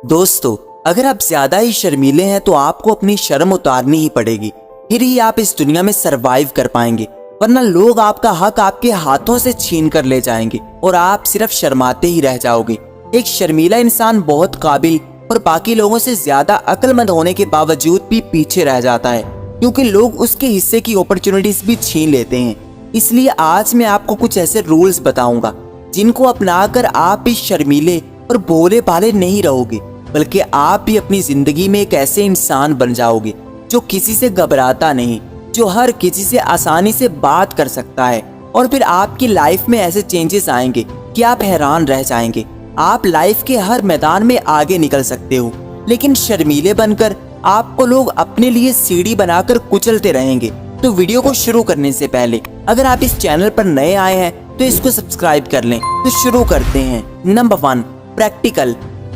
दोस्तों, अगर आप ज्यादा ही शर्मीले हैं तो आपको अपनी शर्म उतारनी ही पड़ेगी, फिर ही आप इस दुनिया में सरवाइव कर पाएंगे। वरना लोग आपका हक आपके हाथों से छीन कर ले जाएंगे और आप सिर्फ शर्माते ही रह जाओगे। एक शर्मीला इंसान बहुत काबिल और बाकी लोगों से ज्यादा अक्लमंद होने के बावजूद भी पीछे रह जाता है, क्योंकि लोग उसके हिस्से की अपॉर्चुनिटीज भी छीन लेते हैं। इसलिए आज मैं आपको कुछ ऐसे रूल्स बताऊंगा जिनको अपनाकर आप भी शर्मीले और भोले भाले नहीं रहोगे, बल्कि आप भी अपनी जिंदगी में एक ऐसे इंसान बन जाओगे जो किसी से घबराता नहीं, जो हर किसी से आसानी से बात कर सकता है। और फिर आपकी लाइफ में ऐसे चेंजेस आएंगे कि आप हैरान रह जाएंगे। आप लाइफ के हर मैदान में आगे निकल सकते हो, लेकिन शर्मीले बनकर आपको लोग अपने लिए सीढ़ी बनाकर कुचलते रहेंगे। तो वीडियो को शुरू करने से पहले अगर आप इस चैनल पर नए आए हैं तो इसको सब्सक्राइब कर लें। तो शुरू करते हैं। Number 1, practical.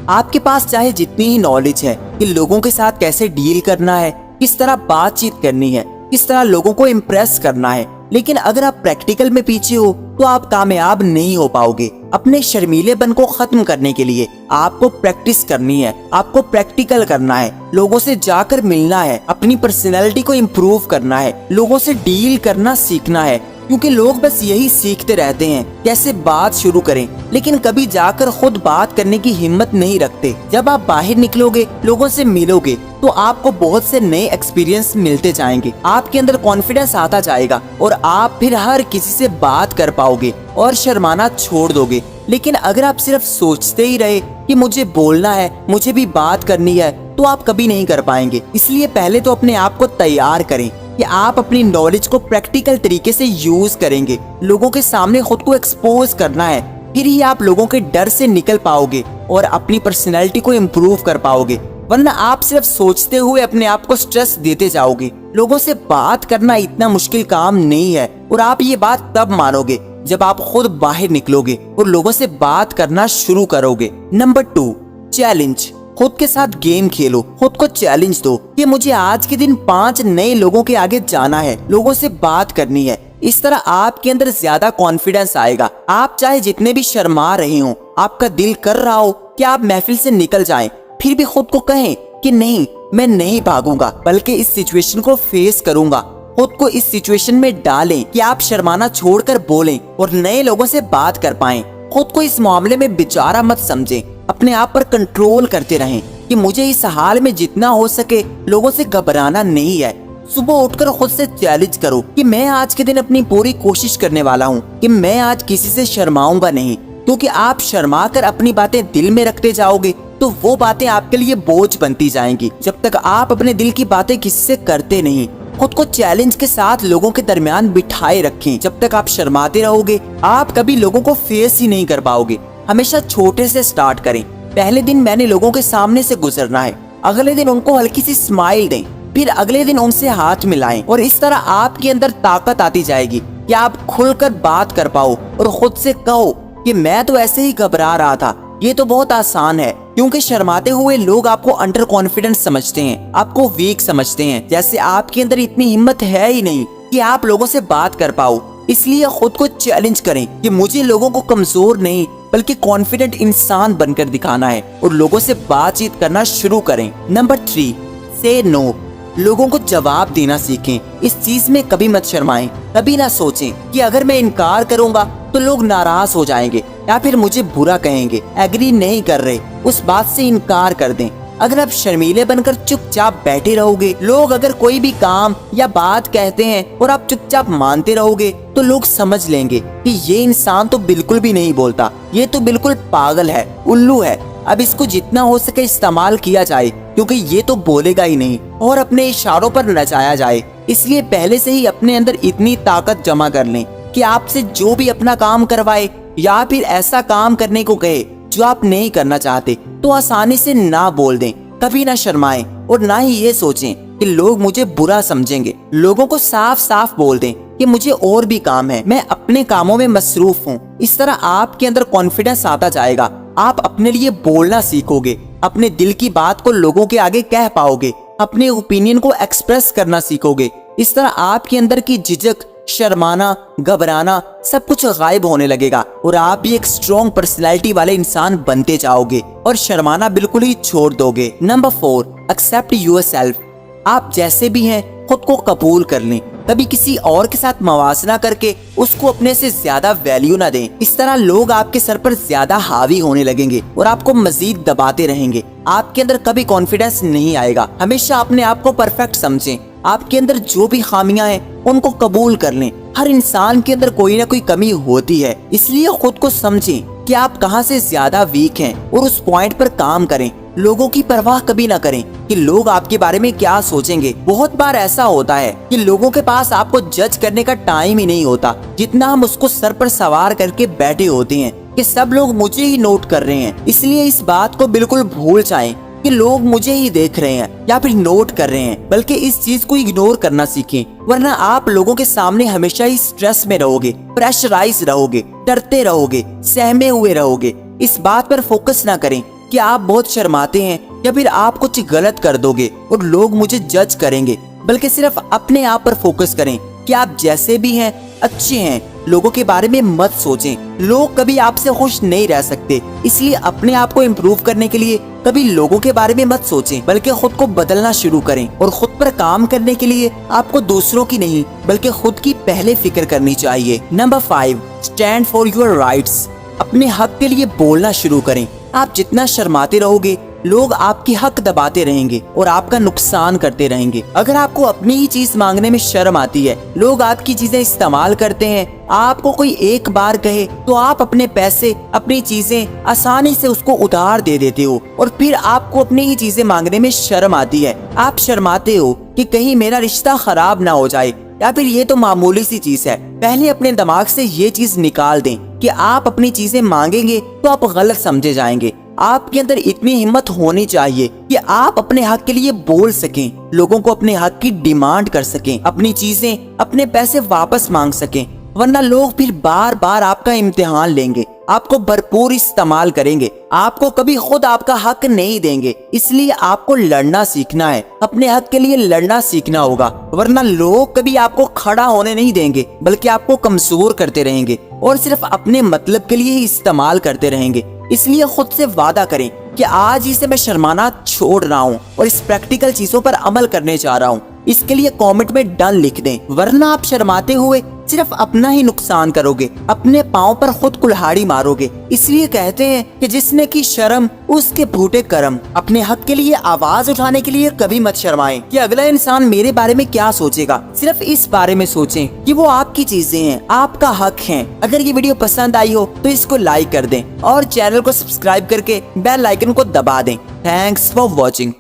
आपके पास चाहे जितनी ही नॉलेज है कि लोगों के साथ कैसे डील करना है, किस तरह बातचीत करनी है, किस तरह लोगों को इम्प्रेस करना है, लेकिन अगर आप प्रैक्टिकल में पीछे हो तो आप कामयाब नहीं हो पाओगे। अपने शर्मीलेपन को खत्म करने के लिए आपको प्रैक्टिस करनी है, आपको प्रैक्टिकल करना है, लोगों से जाकर मिलना है, अपनी पर्सनैलिटी को इम्प्रूव करना है, लोगों से डील करना सीखना है, क्योंकि लोग बस यही सीखते रहते हैं कैसे बात शुरू करें, लेकिन कभी जाकर खुद बात करने की हिम्मत नहीं रखते। जब आप बाहर निकलोगे, लोगों से मिलोगे, तो आपको बहुत से नए एक्सपीरियंस मिलते जाएंगे, आपके अंदर कॉन्फिडेंस आता जाएगा और आप फिर हर किसी से बात कर पाओगे और शर्माना छोड़ दोगे। लेकिन अगर आप सिर्फ सोचते ही रहे कि मुझे बोलना है, मुझे भी बात करनी है, तो आप कभी नहीं कर पाएंगे। इसलिए पहले तो अपने आप को तैयार करें कि आप अपनी नॉलेज को प्रैक्टिकल तरीके से यूज करेंगे। लोगों के सामने खुद को एक्सपोज करना है, फिर ही आप लोगों के डर से निकल पाओगे और अपनी पर्सनैलिटी को इम्प्रूव कर पाओगे। वरना आप सिर्फ सोचते हुए अपने आप को स्ट्रेस देते जाओगे। लोगों से बात करना इतना मुश्किल काम नहीं है, और आप ये बात तब मानोगे जब आप खुद बाहर निकलोगे और लोगों से बात करना शुरू करोगे। Number 2, challenge. खुद के साथ गेम खेलो, खुद को चैलेंज दो कि मुझे आज के दिन 5 नए लोगों के आगे जाना है, लोगों से बात करनी है। इस तरह आपके अंदर ज्यादा कॉन्फिडेंस आएगा। आप चाहे जितने भी शर्मा रहे हो, आपका दिल कर रहा हो कि आप महफिल से निकल जाएं, फिर भी खुद को कहें कि नहीं, मैं नहीं भागूंगा, बल्कि इस सिचुएशन को फेस करूंगा। खुद को इस सिचुएशन में डालें कि आप शर्माना छोड़कर बोलें और नए लोगों से बात कर पाएं। खुद को इस मामले में बेचारा मत समझें, अपने आप पर कंट्रोल करते रहें कि मुझे इस हाल में जितना हो सके लोगों से घबराना नहीं है। सुबह उठकर खुद से चैलेंज करो कि मैं आज के दिन अपनी पूरी कोशिश करने वाला हूँ कि मैं आज किसी से शर्माऊंगा नहीं, क्योंकि आप शर्मा कर अपनी बातें दिल में रखते जाओगे तो वो बातें आपके लिए बोझ बनती जाएंगी, जब तक आप अपने दिल की बातें किसी से करते नहीं। खुद को चैलेंज के साथ लोगों के दरमियान बिठाए रखें। जब तक आप शर्माते रहोगे, आप कभी लोगों को फेस ही नहीं कर पाओगे। हमेशा छोटे से स्टार्ट करें। पहले दिन मैंने लोगों के सामने से गुजरना है, अगले दिन उनको हल्की सी स्माइल दें, फिर अगले दिन उनसे हाथ मिलाएं, और इस तरह आपके अंदर ताकत आती जाएगी कि आप खुलकर बात कर पाओ और खुद से कहो कि मैं तो ऐसे ही घबरा रहा था। ये तो बहुत आसान है, क्योंकि शर्माते हुए लोग आपको अंडर कॉन्फिडेंस समझते हैं, आपको वीक समझते हैं, जैसे आपके अंदर इतनी हिम्मत है ही नहीं कि आप लोगों से बात कर पाओ। इसलिए खुद को चैलेंज करें कि मुझे लोगों को कमजोर नहीं बल्कि कॉन्फिडेंट इंसान बनकर दिखाना है, और लोगों से बातचीत करना शुरू करें। नंबर 3, से नो। लोगों को जवाब देना सीखें। इस चीज में कभी मत शर्माएं। कभी ना सोचें कि अगर मैं इनकार करूंगा तो लोग नाराज हो जाएंगे या फिर मुझे बुरा कहेंगे, एग्री नहीं कर रहे, उस बात से इनकार कर दें। अगर आप शर्मीले बनकर चुपचाप बैठे रहोगे, लोग अगर कोई भी काम या बात कहते हैं और आप चुपचाप मानते रहोगे, तो लोग समझ लेंगे कि ये इंसान तो बिल्कुल भी नहीं बोलता, ये तो बिल्कुल पागल है, उल्लू है। अब इसको जितना हो सके इस्तेमाल किया जाए, क्योंकि ये तो बोलेगा ही नहीं, और अपने इशारों पर नचाया जाए। इसलिए पहले से ही अपने अंदर इतनी ताकत जमा कर लें कि आपसे जो भी अपना काम करवाए या फिर ऐसा काम करने को कहे जो आप नहीं करना चाहते, तो आसानी से ना बोल दें। कभी ना शर्माएं और ना ही ये सोचें कि लोग मुझे बुरा समझेंगे। लोगों को साफ साफ बोल दें कि मुझे और भी काम है, मैं अपने कामों में मसरूफ हूँ। इस तरह आपके अंदर कॉन्फिडेंस आता जाएगा। आप अपने लिए बोलना सीखोगे, अपने दिल की बात को लोगों के आगे कह पाओगे, अपने ओपिनियन को एक्सप्रेस करना सीखोगे। इस तरह आपके अंदर की झिझक शर्माना, घबराना सब कुछ गायब होने लगेगा और आप भी एक स्ट्रॉन्ग पर्सनैलिटी वाले इंसान बनते जाओगे और शर्माना बिल्कुल ही छोड़ दोगे। Number 4, accept yourself. आप जैसे भी हैं खुद को कबूल कर लें। कभी किसी और के साथ मवासना करके उसको अपने से ज्यादा वैल्यू ना दें। इस तरह लोग आपके सर पर ज्यादा हावी होने लगेंगे और आपको मजीद दबाते रहेंगे। आपके अंदर कभी कॉन्फिडेंस नहीं आएगा। हमेशा अपने आप को परफेक्ट समझें। आपके अंदर जो भी खामियां हैं उनको कबूल कर लें। हर इंसान के अंदर कोई ना कोई कमी होती है, इसलिए खुद को समझें कि आप कहां से ज्यादा वीक हैं और उस पॉइंट पर काम करें। लोगों की परवाह कभी ना करें कि लोग आपके बारे में क्या सोचेंगे। बहुत बार ऐसा होता है कि लोगों के पास आपको जज करने का टाइम ही नहीं होता, जितना हम उसको सर पर सवार करके बैठे होते हैं कि सब लोग मुझे ही नोट कर रहे हैं। इसलिए इस बात को बिल्कुल भूल जाएं कि लोग मुझे ही देख रहे हैं या फिर नोट कर रहे हैं, बल्कि इस चीज को इग्नोर करना सीखें, वरना आप लोगों के सामने हमेशा ही स्ट्रेस में रहोगे, प्रेशराइज रहोगे, डरते रहोगे, सहमे हुए रहोगे। इस बात पर फोकस ना करें कि आप बहुत शर्माते हैं या फिर आप कुछ गलत कर दोगे और लोग मुझे जज करेंगे, बल्कि सिर्फ अपने आप पर फोकस करें कि आप जैसे भी हैं अच्छे हैं। लोगों के बारे में मत सोचें। लोग कभी आपसे खुश नहीं रह सकते, इसलिए अपने आप को इम्प्रूव करने के लिए कभी लोगों के बारे में मत सोचें, बल्कि खुद को बदलना शुरू करें। और खुद पर काम करने के लिए आपको दूसरों की नहीं बल्कि खुद की पहले फिक्र करनी चाहिए। Number 5, stand for your rights. अपने हक के लिए बोलना शुरू करें। आप जितना शर्माते रहोगे लोग आपकी हक दबाते रहेंगे और आपका नुकसान करते रहेंगे। अगर आपको अपनी ही चीज मांगने में शर्म आती है, लोग आपकी चीजें इस्तेमाल करते हैं, आपको कोई एक बार कहे तो आप अपने पैसे, अपनी चीजें आसानी से उसको उधार दे देते हो और फिर आपको अपनी ही चीजें मांगने में शर्म आती है। आप शर्माते हो कि कहीं मेरा रिश्ता खराब ना हो जाए या फिर ये तो मामूली सी चीज है। पहले अपने दिमाग से ये चीज निकाल दें कि आप अपनी चीजें मांगेंगे तो आप गलत समझे जाएंगे। आपके अंदर इतनी हिम्मत होनी चाहिए कि आप अपने हक के लिए बोल सकें, लोगों को अपने हक की डिमांड कर सकें, अपनी चीजें, अपने पैसे वापस मांग सकें, वरना लोग फिर बार बार आपका इम्तिहान लेंगे, आपको भरपूर इस्तेमाल करेंगे, आपको कभी खुद आपका हक नहीं देंगे। इसलिए आपको लड़ना सीखना है, अपने हक के लिए लड़ना सीखना होगा, वरना लोग कभी आपको खड़ा होने नहीं देंगे बल्कि आपको कमजोर करते रहेंगे और सिर्फ अपने मतलब के लिए ही इस्तेमाल करते रहेंगे। इसलिए खुद से वादा करें कि आज ही से मैं शर्माना छोड़ रहा हूँ और इस प्रैक्टिकल चीजों पर अमल करने जा रहा हूँ। इसके लिए कमेंट में डन लिख दें, वरना आप शर्माते हुए सिर्फ अपना ही नुकसान करोगे, अपने पाँव पर खुद कुल्हाड़ी मारोगे। इसलिए कहते हैं कि जिसने की शर्म उसके फूटे कर्म। अपने हक के लिए आवाज उठाने के लिए कभी मत शर्माएं कि अगला इंसान मेरे बारे में क्या सोचेगा। सिर्फ इस बारे में सोचें कि वो आपकी चीजें हैं, आपका हक है। अगर ये वीडियो पसंद आई हो तो इसको लाइक कर दें और चैनल को सब्सक्राइब करके बेल आइकन को दबा दें। Thanks for watching.